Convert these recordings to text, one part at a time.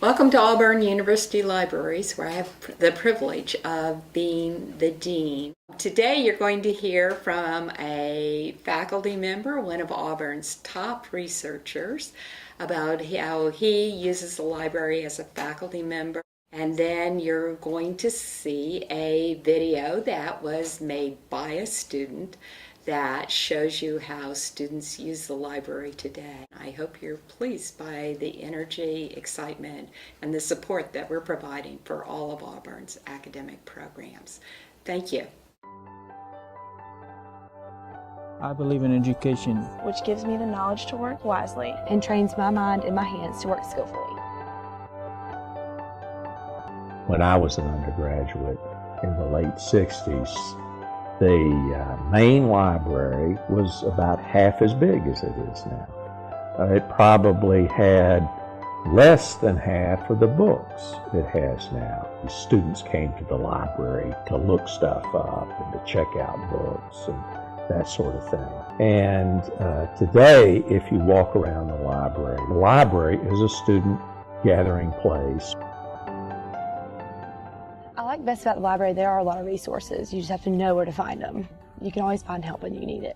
Welcome to Auburn University Libraries, where I have the privilege of being the dean. Today you're going to hear from a faculty member, one of Auburn's top researchers, about how he uses the library as a faculty member. And then you're going to see a video that was made by a student that shows you how students use the library today. I hope you're pleased by the energy, excitement, and the support that we're providing for all of Auburn's academic programs. Thank you. I believe in education, which gives me the knowledge to work wisely and trains my mind and my hands to work skillfully. When I was an undergraduate in the late 60s, the main library was about half as big as it is now. It probably had less than half of the books it has now. The students came to the library to look stuff up and to check out books and that sort of thing. And today, if you walk around the library is a student gathering place. I like best about the library, there are a lot of resources. You just have to know where to find them. You can always find help when you need it.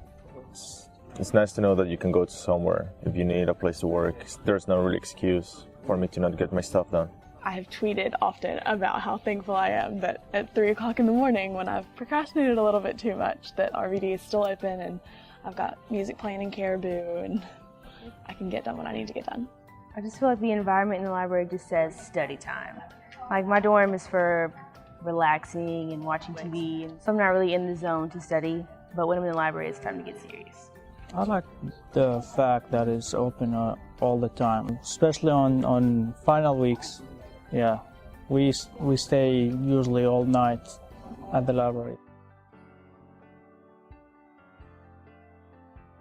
It's nice to know that you can go to somewhere if you need a place to work. There's no really excuse for me to not get my stuff done. I have tweeted often about how thankful I am that at 3 o'clock in the morning, when I've procrastinated a little bit too much, that RVD is still open and I've got music playing in Caribou and I can get done what I need to get done. I just feel like the environment in the library just says study time. Like my dorm is for relaxing and watching TV, and so I'm not really in the zone to study, but when I'm in the library it's time to get serious. I like the fact that it's open all the time, especially on final weeks. Yeah, we stay usually all night at the library.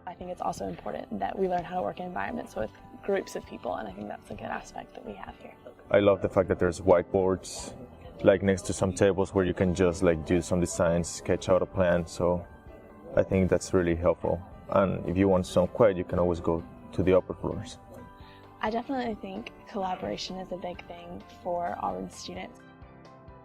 I think it's also important that we learn how to work in environments with groups of people, and I think that's a good aspect that we have here. I love the fact that there's whiteboards like next to some tables where you can just like do some designs, sketch out a plan, so I think that's really helpful. And if you want some quiet, you can always go to the upper floors. I definitely think collaboration is a big thing for Auburn students.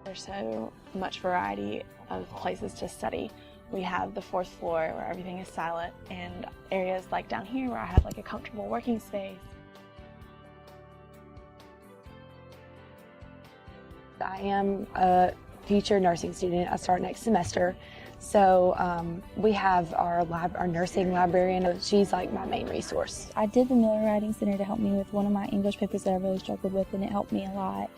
There's so much variety of places to study. We have the 4th floor where everything is silent, and areas like down here where I have like a comfortable working space. I am a future nursing student. I start next semester. So we have our nursing librarian. She's like my main resource. I did the Miller Writing Center to help me with one of my English papers that I really struggled with, and it helped me a lot.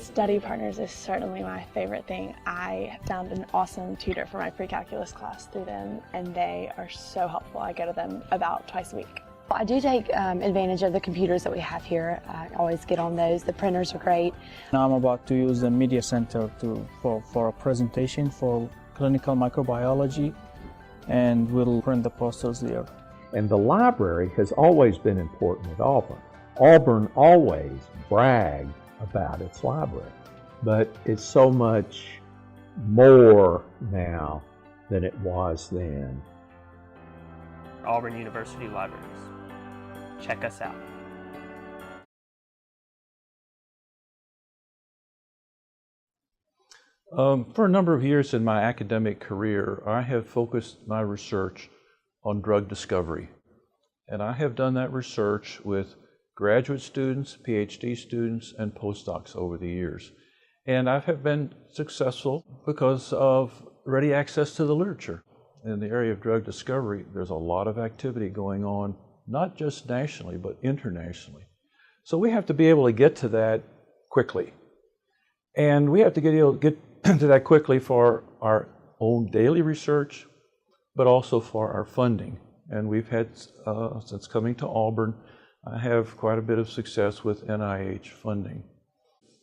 Study partners is certainly my favorite thing. I found an awesome tutor for my pre-calculus class through them, and they are so helpful. I go to them about twice a week. I do take advantage of the computers that we have here. I always get on those. The printers are great. Now I'm about to use the media center for a presentation for clinical microbiology, and we'll print the posters there. And the library has always been important at Auburn. Auburn always bragged about its library, but it's so much more now than it was then. Auburn University Libraries. Check us out. For a number of years in my academic career, I have focused my research on drug discovery. And I have done that research with graduate students, PhD students, and postdocs over the years. And I have been successful because of ready access to the literature. In the area of drug discovery, there's a lot of activity going on, not just nationally, but internationally. So we have to be able to get to that quickly. And we have to get to that quickly for our own daily research, but also for our funding. And we've had, since coming to Auburn, I have quite a bit of success with NIH funding.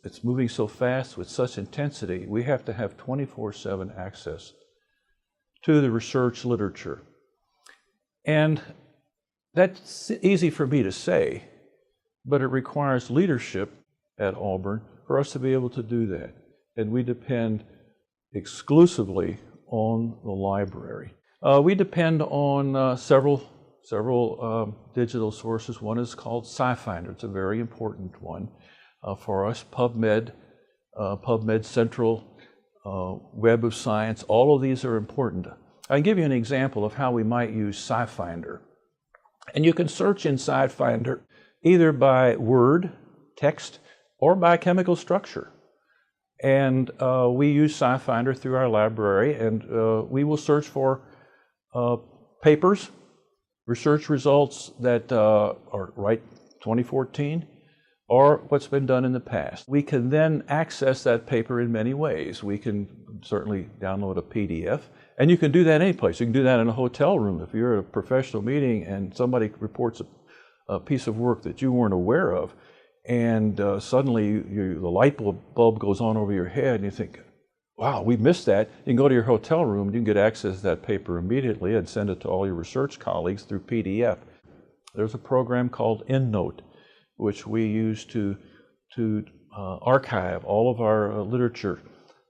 It's moving so fast with such intensity, we have to have 24/7 access to the research literature. And that's easy for me to say, but it requires leadership at Auburn for us to be able to do that. And we depend exclusively on the library. We depend on several digital sources. One is called SciFinder. It's a very important one. For us, PubMed, PubMed Central, Web of Science, all of these are important. I can give you an example of how we might use SciFinder. And you can search in SciFinder either by word, text, or by chemical structure. And we use SciFinder through our library, and we will search for papers, research results that are right 2014, or what's been done in the past. We can then access that paper in many ways. We can certainly download a PDF, and you can do that any place. You can do that in a hotel room. If you're at a professional meeting and somebody reports a piece of work that you weren't aware of, and suddenly the light bulb goes on over your head, and you think, wow, we missed that. You can go to your hotel room, and you can get access to that paper immediately and send it to all your research colleagues through PDF. There's a program called EndNote, which we use to archive all of our literature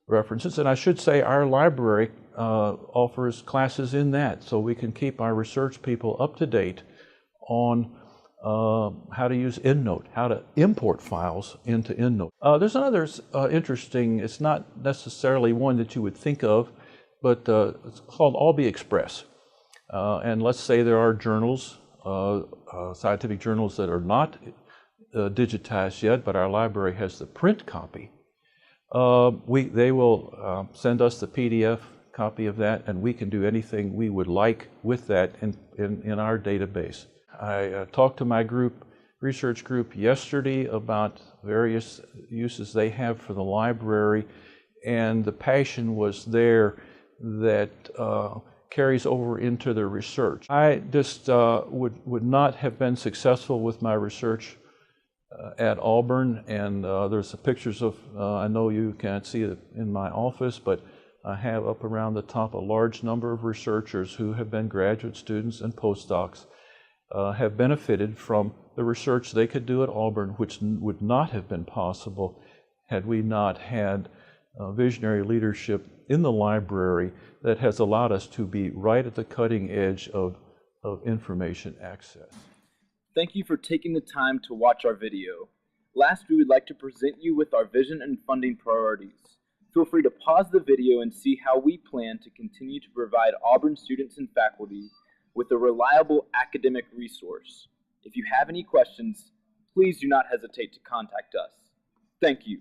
references. And I should say our library offers classes in that, so we can keep our research people up to date on how to use EndNote, how to import files into EndNote. There's another interesting, it's not necessarily one that you would think of, but it's called Albi Express. And let's say there are journals, scientific journals that are not digitized yet, but our library has the print copy. They will send us the PDF copy of that, and we can do anything we would like with that in our database. I talked to my research group yesterday about various uses they have for the library, and the passion was there that carries over into the research. I just would not have been successful with my research at Auburn, and there's pictures of, I know you can't see it in my office, but I have up around the top a large number of researchers who have been graduate students and postdocs, have benefited from the research they could do at Auburn, which would not have been possible had we not had visionary leadership in the library that has allowed us to be right at the cutting edge of information access. Thank you for taking the time to watch our video. Last, we would like to present you with our vision and funding priorities. Feel free to pause the video and see how we plan to continue to provide Auburn students and faculty with a reliable academic resource. If you have any questions, please do not hesitate to contact us. Thank you.